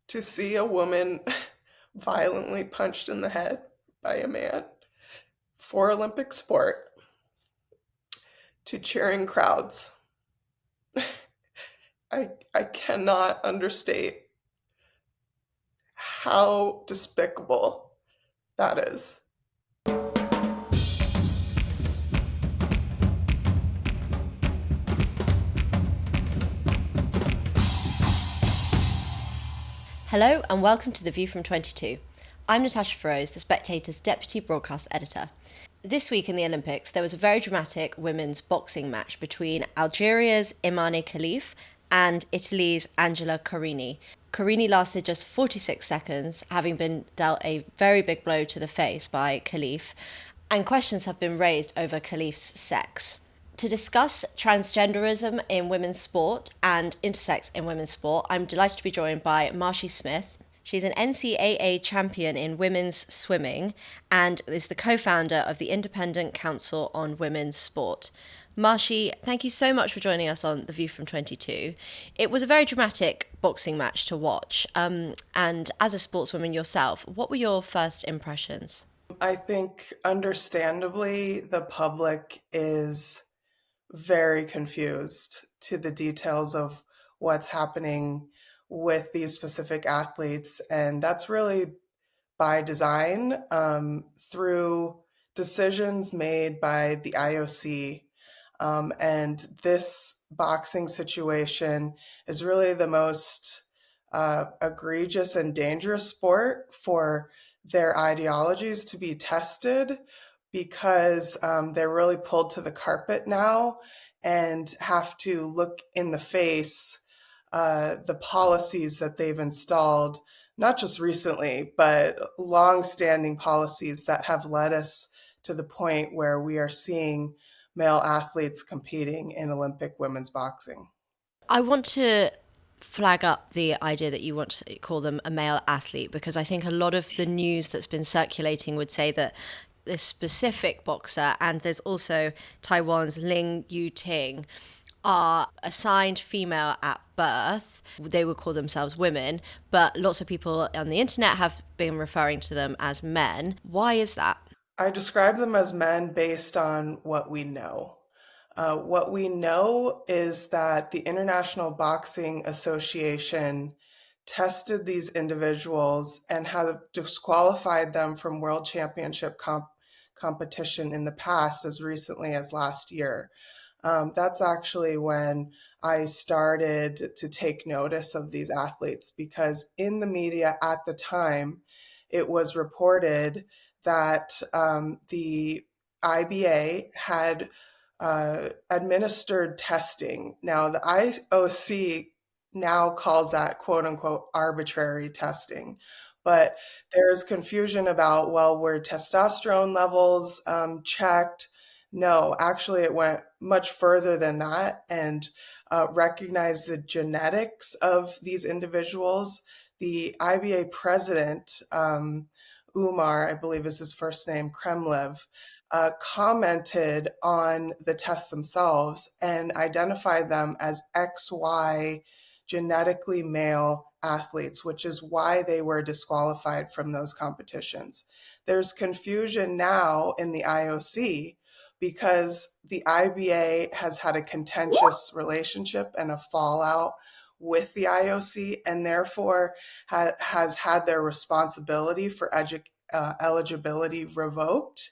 to see a woman violently punched in the head by a man for Olympic sport to cheering crowds. I cannot understate how despicable that is. Hello and welcome to The View from 22. I'm Natasha Feroze, the Spectator's Deputy Broadcast Editor. This week in the Olympics, there was a very dramatic women's boxing match between Algeria's Imane Khelif and Italy's Angela Carini. Carini lasted just 46 seconds, having been dealt a very big blow to the face by Khelif, and questions have been raised over Khelif's sex. To discuss transgenderism in women's sport and intersex in women's sport, I'm delighted to be joined by Marshi Smith. She's an NCAA champion in women's swimming and is the co-founder of the Independent Council on Women's Sport. Marshi, thank you so much for joining us on The View from 22. It was a very dramatic boxing match to watch. And as a sportswoman yourself, what were your first impressions? I think understandably the public is very confused to the details of what's happening with these specific athletes. And that's really by design through decisions made by the IOC. And this boxing situation is really the most egregious and dangerous sport for their ideologies to be tested because they're really pulled to the carpet now and have to look in the face the policies that they've installed, not just recently, but long-standing policies that have led us to the point where we are seeing male athletes competing in Olympic women's boxing. I want to flag up the idea that you want to call them a male athlete because I think a lot of the news that's been circulating would say that this specific boxer, and there's also Taiwan's Lin Yu-ting, are assigned female at birth. They would call themselves women, but lots of people on the internet have been referring to them as men. Why is that? I describe them as men based on what we know. What we know is that the International Boxing Association tested these individuals and have disqualified them from world championship competition in the past as recently as last year. That's actually when I started to take notice of these athletes because in the media at the time, it was reported that the IBA had administered testing. Now, the IOC now calls that quote unquote arbitrary testing. But there's confusion about, well, were testosterone levels checked? No, actually, it went much further than that and recognized the genetics of these individuals. The IBA president, Umar, I believe is his first name, Kremlev, commented on the tests themselves and identified them as XY genetically male athletes, which is why they were disqualified from those competitions. There's confusion now in the IOC because the IBA has had a contentious relationship and a fallout with the IOC and therefore has had their responsibility for eligibility revoked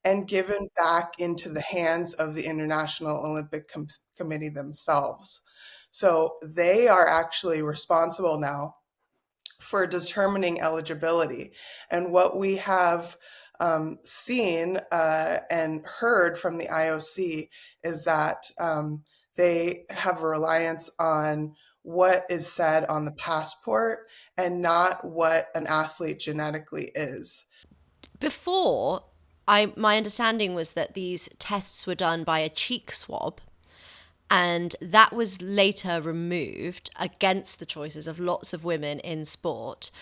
and given back into the hands of the International Olympic Committee themselves. So they are actually responsible now for determining eligibility. And what we have seen and heard from the IOC is that they have a reliance on what is said on the passport and not what an athlete genetically is. Before, my understanding was that these tests were done by a cheek swab, and that was later removed against the choices of lots of women in sport.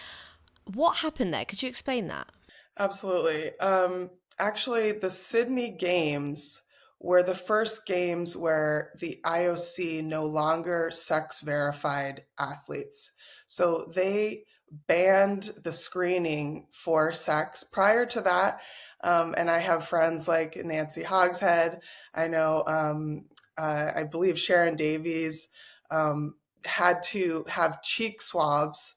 What happened there? Could you explain that? Absolutely. Actually, the Sydney Games were the first games where the IOC no longer sex verified athletes. So they banned the screening for sex. Prior to that, and I have friends like Nancy Hogshead. I know, I believe Sharon Davies had to have cheek swabs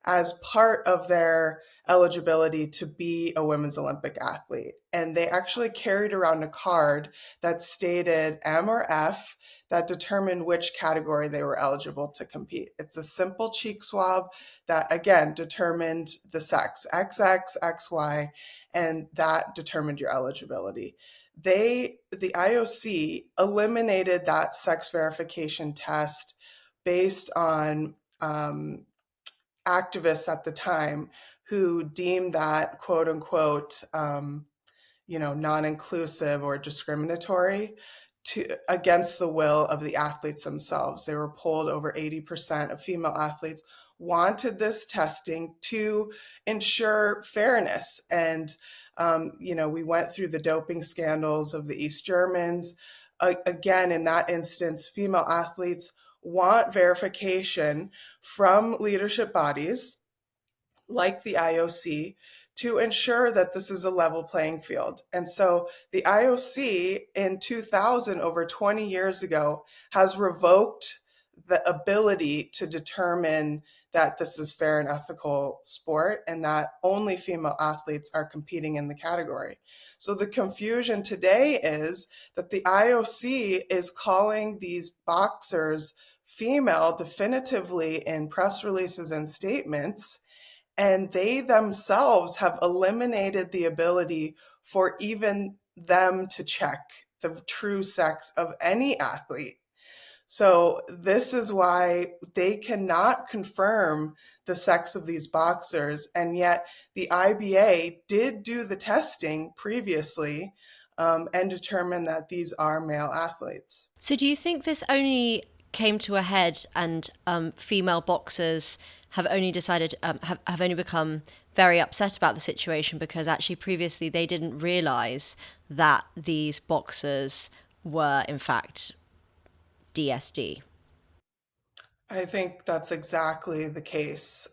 as part of their eligibility to be a women's Olympic athlete. And they actually carried around a card that stated M or F that determined which category they were eligible to compete. It's a simple cheek swab that, again, determined the sex, XX, XY, and that determined your eligibility. The IOC eliminated that sex verification test based on activists at the time who deemed that quote unquote, non-inclusive or discriminatory against the will of the athletes themselves. They were polled. Over 80% of female athletes wanted this testing to ensure fairness. And, we went through the doping scandals of the East Germans. Again, in that instance, female athletes want verification from leadership bodies like the IOC to ensure that this is a level playing field. And so the IOC in 2000, over 20 years ago, has revoked the ability to determine that this is fair and ethical sport and that only female athletes are competing in the category. So the confusion today is that the IOC is calling these boxers female definitively in press releases and statements, and they themselves have eliminated the ability for even them to check the true sex of any athlete. So this is why they cannot confirm the sex of these boxers. And yet the IBA did do the testing previously and determined that these are male athletes. So do you think this only came to a head and female boxers have only decided, have only become very upset about the situation because actually previously they didn't realise that these boxers were in fact DSD? I think that's exactly the case.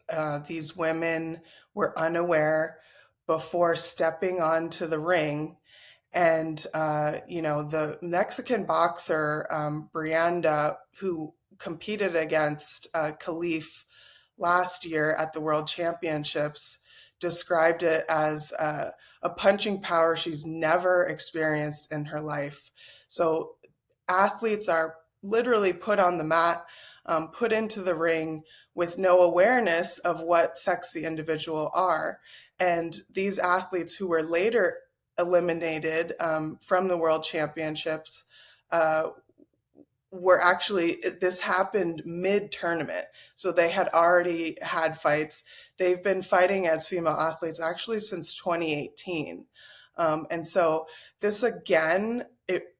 These women were unaware before stepping onto the ring. And, the Mexican boxer, Brianda, who competed against Khelif last year at the World Championships, described it as a punching power she's never experienced in her life. So athletes are literally put on the mat, put into the ring with no awareness of what sex the individual are. And these athletes who were later eliminated from the World Championships were actually, this happened mid-tournament. So they had already had fights. They've been fighting as female athletes actually since 2018. And so this again,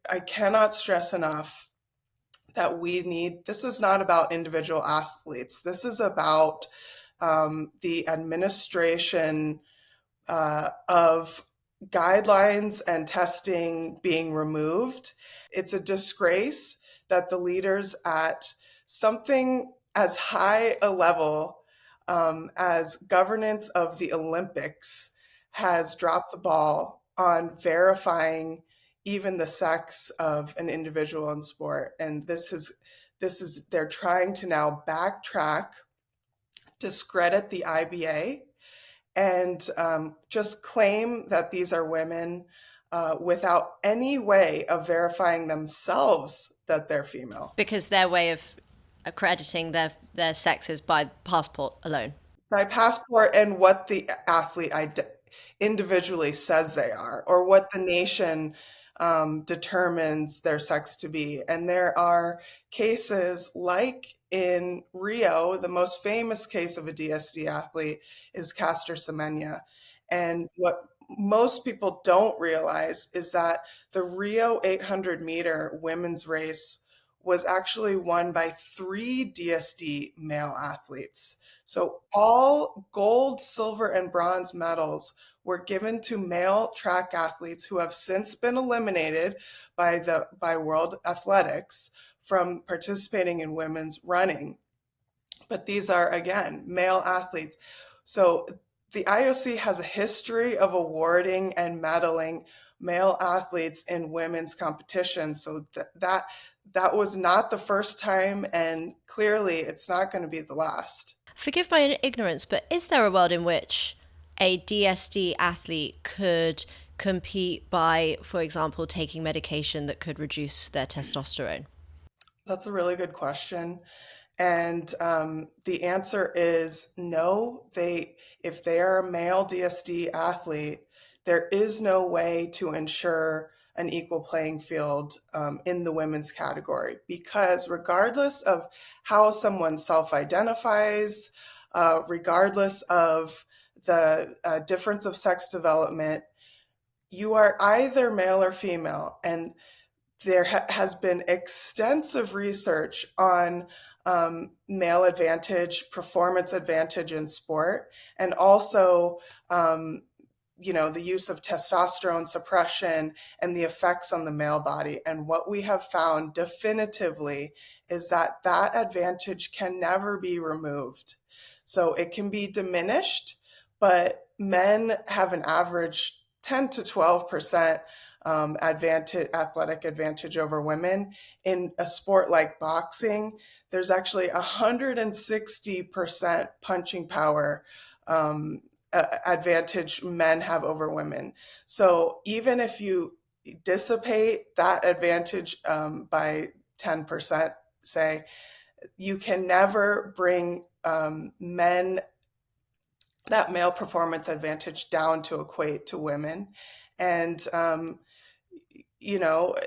I cannot stress enough that this is not about individual athletes. This is about the administration of guidelines and testing being removed. It's a disgrace that the leaders at something as high a level as governance of the Olympics has dropped the ball on verifying even the sex of an individual in sport. And they're trying to now backtrack, discredit the IBA, and just claim that these are women without any way of verifying themselves that they're female. Because their way of accrediting their sex is by passport alone. By passport and what the athlete individually says they are, or what the nation determines their sex to be. And there are cases like in Rio, the most famous case of a DSD athlete is Caster Semenya. And what most people don't realize is that the Rio 800 meter women's race was actually won by 3 DSD male athletes. So all gold, silver, and bronze medals were given to male track athletes who have since been eliminated by World Athletics from participating in women's running. But these are, again, male athletes. So the IOC has a history of awarding and medaling male athletes in women's competition. So that was not the first time, and clearly it's not going to be the last. Forgive my ignorance, but is there a world in which a DSD athlete could compete by, for example, taking medication that could reduce their testosterone? That's a really good question. And the answer is no. If they are a male DSD athlete, there is no way to ensure an equal playing field in the women's category, because regardless of how someone self-identifies, regardless of the difference of sex development, you are either male or female. And there has been extensive research on male advantage, performance advantage in sport, and also, the use of testosterone suppression and the effects on the male body. And what we have found definitively is that that advantage can never be removed. So it can be diminished, but men have an average 10 to 12% athletic advantage over women. In a sport like boxing, there's actually 160% punching power advantage men have over women. So even if you dissipate that advantage by 10%, say, you can never bring that male performance advantage down to equate to women. And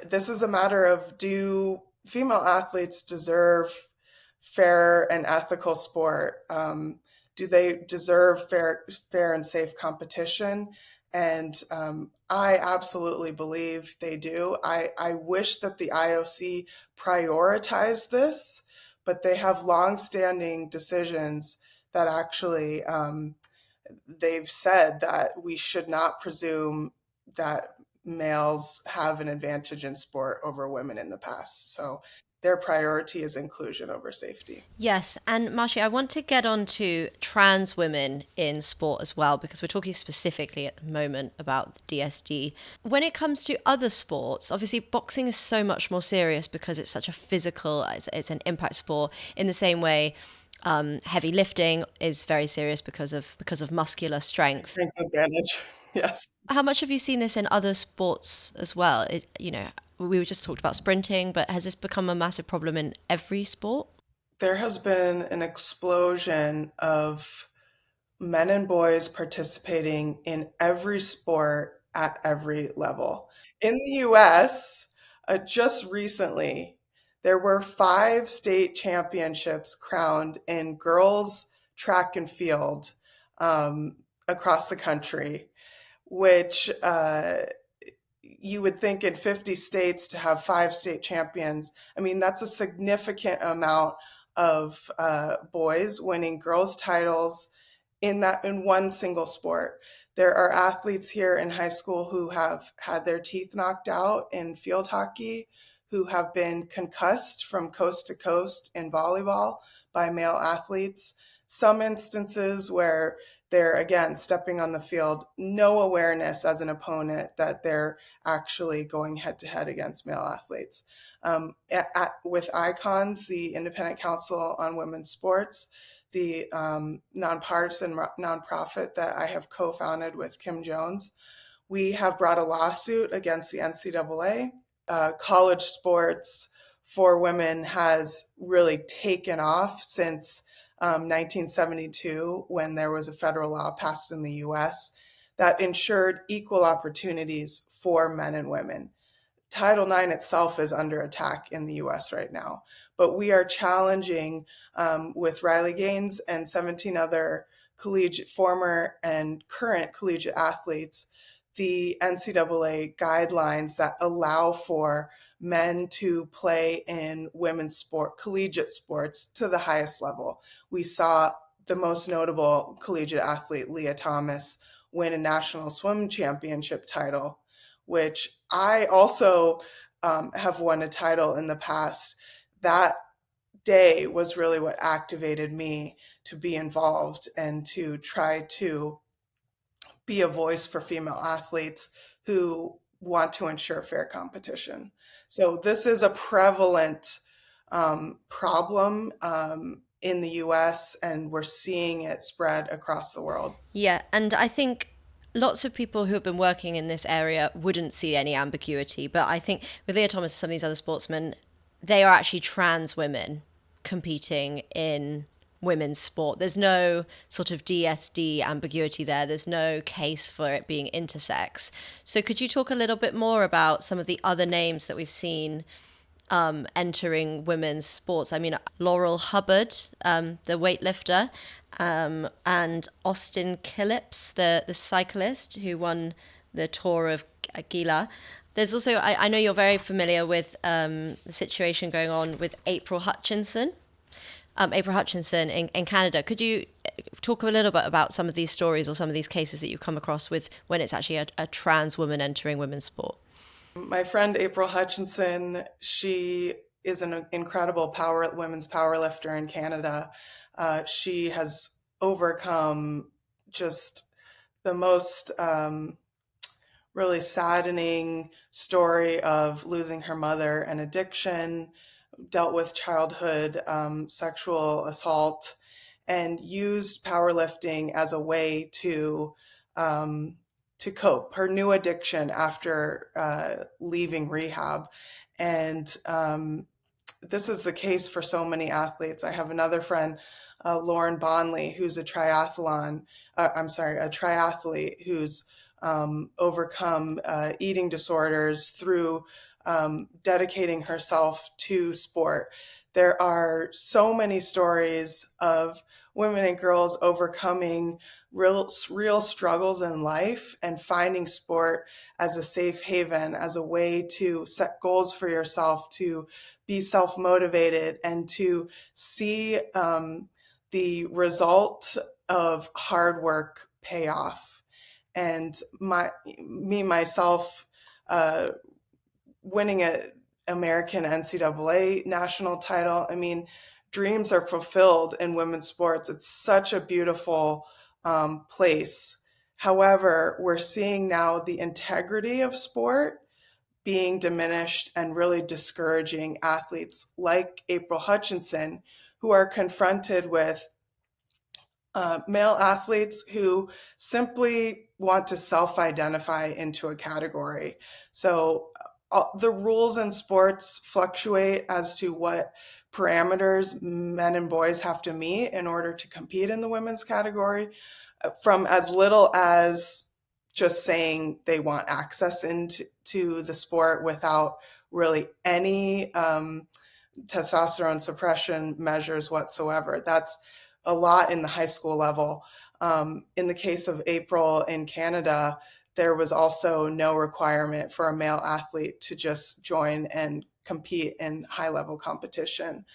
this is a matter of, do female athletes deserve fair and ethical sport? Do they deserve fair and safe competition? And I absolutely believe they do. I wish that the IOC prioritized this, but they have longstanding decisions that actually they've said that we should not presume that males have an advantage in sport over women in the past. So their priority is inclusion over safety. Yes, and Marshi, I want to get on to trans women in sport as well, because we're talking specifically at the moment about the DSD. When it comes to other sports, obviously boxing is so much more serious because it's such a physical, it's an impact sport in the same way. Heavy lifting is very serious because of muscular strength. Strength advantage. Yes. How much have you seen this in other sports as well? We just talked about sprinting, but has this become a massive problem in every sport? There has been an explosion of men and boys participating in every sport at every level. In the US, just recently, there were 5 state championships crowned in girls track and field across the country, which you would think in 50 states to have 5 state champions. I mean, that's a significant amount of boys winning girls' titles in one single sport. There are athletes here in high school who have had their teeth knocked out in field hockey, who have been concussed from coast to coast in volleyball by male athletes. Some instances where they're again stepping on the field, no awareness as an opponent that they're actually going head to head against male athletes. With ICONS, the Independent Council on Women's Sports, the nonpartisan nonprofit that I have co-founded with Kim Jones, we have brought a lawsuit against the NCAA. College sports for women has really taken off since 1972, when there was a federal law passed in the US that ensured equal opportunities for men and women. Title IX itself is under attack in the US right now, but we are challenging with Riley Gaines and 17 other former and current collegiate athletes the NCAA guidelines that allow for men to play in women's collegiate sports to the highest level. We saw the most notable collegiate athlete, Leah Thomas, win a national swim championship title, which I also have won a title in the past. That day was really what activated me to be involved and to try to be a voice for female athletes who want to ensure fair competition. So this is a prevalent problem in the US, and we're seeing it spread across the world. Yeah, and I think lots of people who have been working in this area wouldn't see any ambiguity, but I think with Leah Thomas and some of these other sportsmen, they are actually trans women competing in women's sport. There's no sort of DSD ambiguity there. There's no case for it being intersex. So could you talk a little bit more about some of the other names that we've seen entering women's sports? I mean, Laurel Hubbard, the weightlifter, and Austin Khelif, the cyclist who won the Tour of Gila. There's also, I know you're very familiar with the situation going on with April Hutchinson in Canada. Could you talk a little bit about some of these stories or some of these cases that you come across with when it's actually a trans woman entering women's sport? My friend April Hutchinson, she is an incredible women's powerlifter in Canada. She has overcome just the most really saddening story of losing her mother and addiction, dealt with childhood sexual assault, and used powerlifting as a way to cope, her new addiction after leaving rehab. And this is the case for so many athletes. I have another friend, Lauren Bonley, who's a triathlete who's overcome eating disorders through dedicating herself to sport. There are so many stories of women and girls overcoming real struggles in life and finding sport as a safe haven, as a way to set goals for yourself, to be self-motivated, and to see the result of hard work pay off. And myself, winning an American NCAA national title, I mean, dreams are fulfilled in women's sports. It's such a beautiful place. However, we're seeing now the integrity of sport being diminished and really discouraging athletes like April Hutchinson, who are confronted with male athletes who simply want to self-identify into a category. So the rules in sports fluctuate as to what parameters men and boys have to meet in order to compete in the women's category, from as little as just saying they want access into the sport without really any testosterone suppression measures whatsoever. That's a lot in the high school level. In the case of April in Canada, there was also no requirement for a male athlete to just join and compete in high-level competition.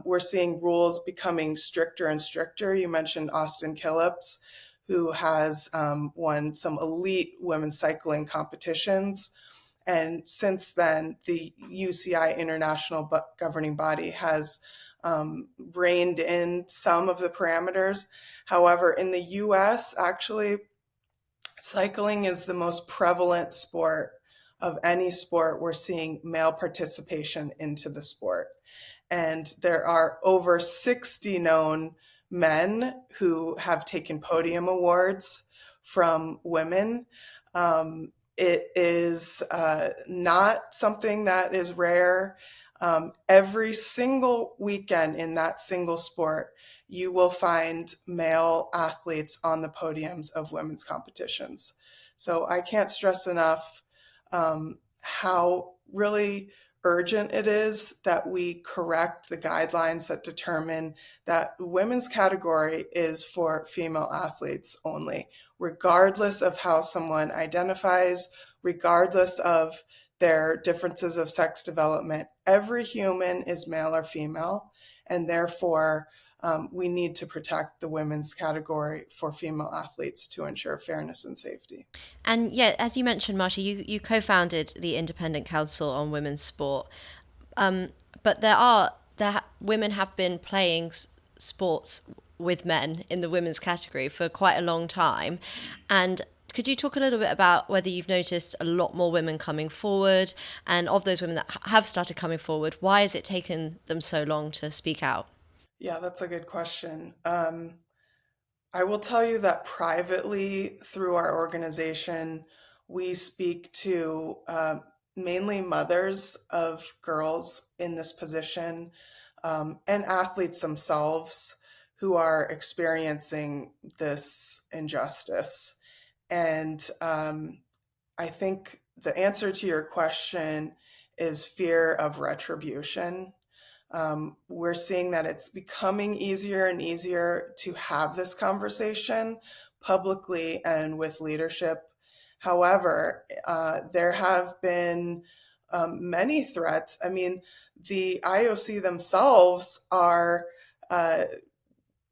We're seeing rules becoming stricter and stricter. You mentioned Austin Khelif, who has won some elite women's cycling competitions. And since then, the UCI International Governing Body has reined in some of the parameters. However, in the US, actually, cycling is the most prevalent sport of any sport. We're seeing male participation into the sport. And there are over 60 known men who have taken podium awards from women. It is not something that is rare. Every single weekend in that single sport, you will find male athletes on the podiums of women's competitions. So I can't stress enough how really urgent it is that we correct the guidelines that determine that women's category is for female athletes only, regardless of how someone identifies, regardless of their differences of sex development. Every human is male or female, and therefore we need to protect the women's category for female athletes to ensure fairness and safety. And yeah, as you mentioned, Marshi, you co-founded the Independent Council on Women's Sport, but women have been playing sports with men in the women's category for quite a long time. And could you talk a little bit about whether you've noticed a lot more women coming forward? And of those women that have started coming forward, why has it taken them so long to speak out? Yeah, that's a good question. I will tell you that privately through our organization, we speak to mainly mothers of girls in this position and athletes themselves who are experiencing this injustice. And I think the answer to your question is fear of retribution. We're seeing that it's becoming easier and easier to have this conversation publicly and with leadership. However, there have been many threats. I mean, the IOC themselves are uh,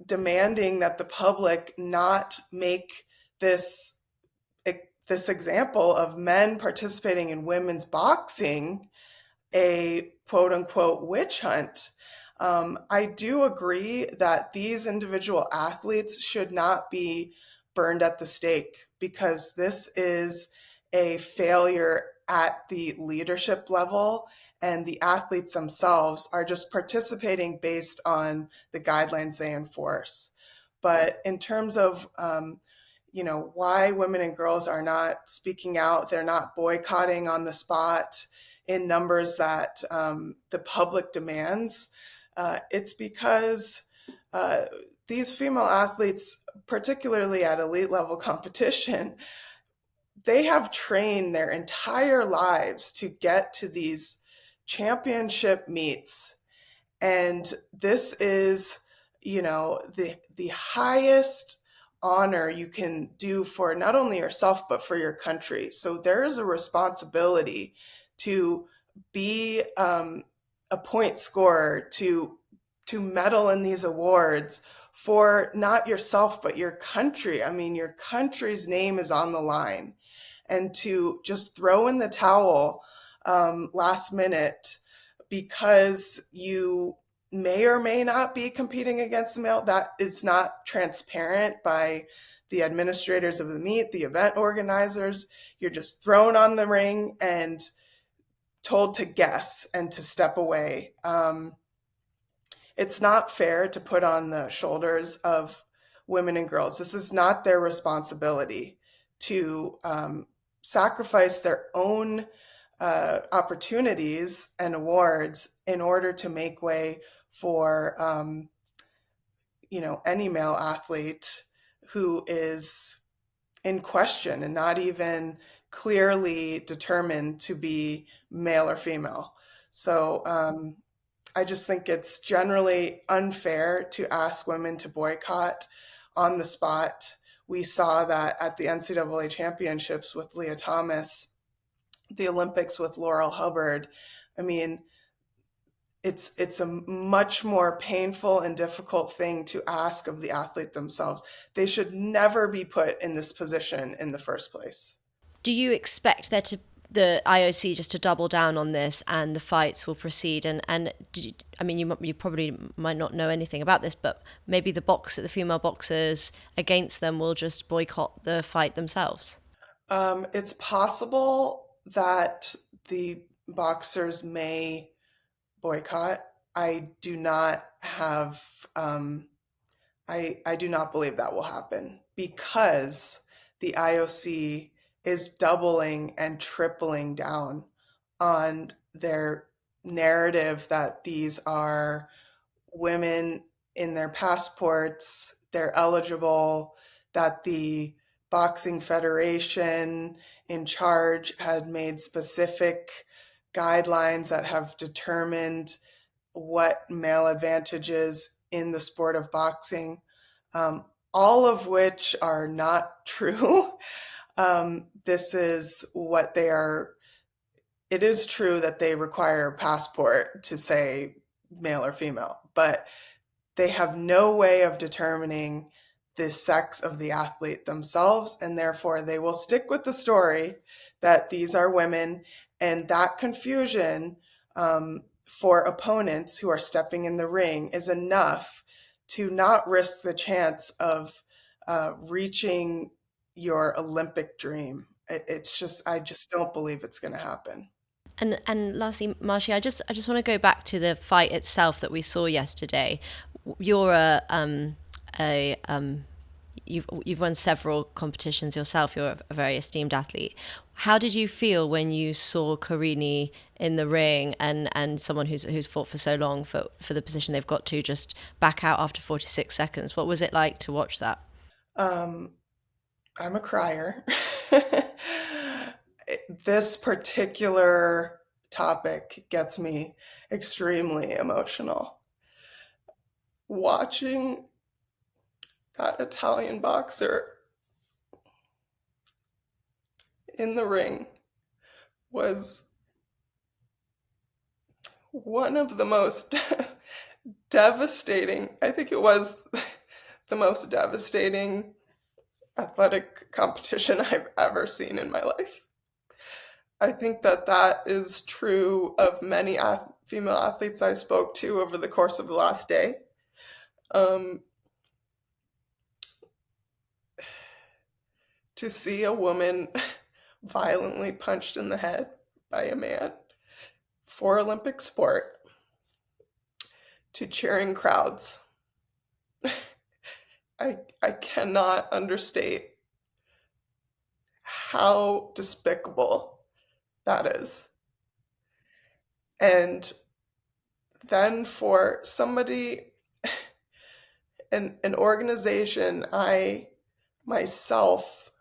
demanding that the public not make this this example of men participating in women's boxing a quote unquote witch hunt. I do agree that these individual athletes should not be burned at the stake because this is a failure at the leadership level, and the athletes themselves are just participating based on the guidelines they enforce. But in terms of why women and girls are not speaking out, they're not boycotting on the spot in numbers that the public demands. It's because uh, these female athletes, particularly at elite level competition, they have trained their entire lives to get to these championship meets, and this is, the highest honor you can do for not only yourself but for your country. So there is a responsibility to be a point scorer, to medal in these awards for not yourself but your country. I mean, your country's name is on the line, and to just throw in the towel last minute because you may or may not be competing against a male, that is not transparent by the administrators of the meet, the event organizers. You're just thrown on the ring and told to guess and to step away. It's not fair to put on the shoulders of women and girls. This is not their responsibility to sacrifice their own opportunities and awards in order to make way for any male athlete who is in question and not even clearly determined to be male or female. So I just think it's generally unfair to ask women to boycott on the spot. We saw that at the NCAA championships with Leah Thomas, the Olympics with Laurel Hubbard. I mean, it's a much more painful and difficult thing to ask of the athlete themselves. They should never be put in this position in the first place. Do you expect the IOC just to double down on this and the fights will proceed? And I mean, you probably might not know anything about this, but maybe the female boxers against them will just boycott the fight themselves. It's possible that the boxers may boycott. I do not have, I do not believe that will happen because the IOC is doubling and tripling down on their narrative that these are women in their passports, they're eligible, that the boxing federation in charge had made specific guidelines that have determined what male advantages in the sport of boxing, all of which are not true. This is what they are. It is true that they require a passport to say male or female, but they have no way of determining the sex of the athlete themselves, and therefore they will stick with the story that these are women, and that confusion for opponents who are stepping in the ring is enough to not risk the chance of reaching your Olympic dream. It's just, I just don't believe it's going to happen. And lastly, Marshi, I just want to go back to the fight itself that we saw yesterday. You're a you've won several competitions yourself. You're a very esteemed athlete. How did you feel when you saw Carini in the ring and someone who's fought for so long for the position they've got to just back out after 46 seconds? What was it like to watch that? Um, I'm a crier. This particular topic gets me extremely emotional. Watching that Italian boxer in the ring was one of the most devastating, I think it was the most devastating athletic competition I've ever seen in my life. I think that that is true of many female athletes I spoke to over the course of the last day. Um, to see a woman violently punched in the head by a man for Olympic sport, to cheering crowds, I cannot understate how despicable that is. And then for somebody, an organization I myself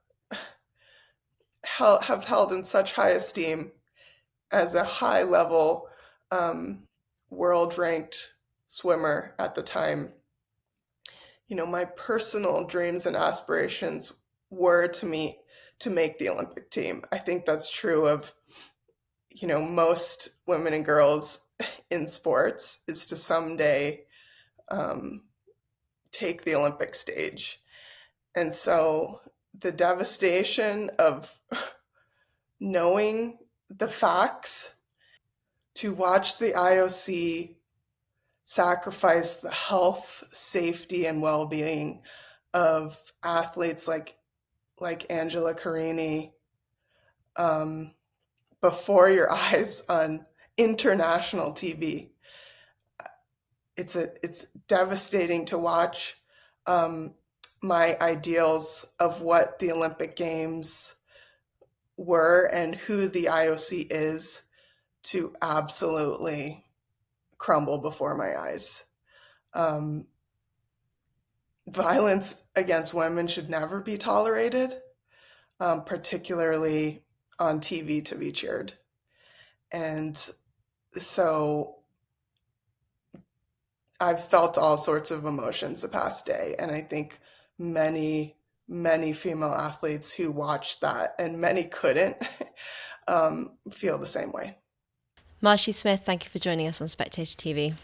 have held in such high esteem as a high level world ranked swimmer at the time, my personal dreams and aspirations were to make the Olympic team. I think that's true of, most women and girls in sports, is to someday um, take the Olympic stage. And so the devastation of knowing the facts, to watch the IOC sacrifice the health, safety, and well-being of athletes like Angela Carini before your eyes on international TV. It's devastating to watch my ideals of what the Olympic Games were and who the IOC is to absolutely crumble before my eyes. Um, Violence against women should never be tolerated, particularly on TV to be cheered. And so I've felt all sorts of emotions the past day. And I think many, many female athletes who watched that, and many couldn't, feel the same way. Marshi Smith, thank you for joining us on Spectator TV.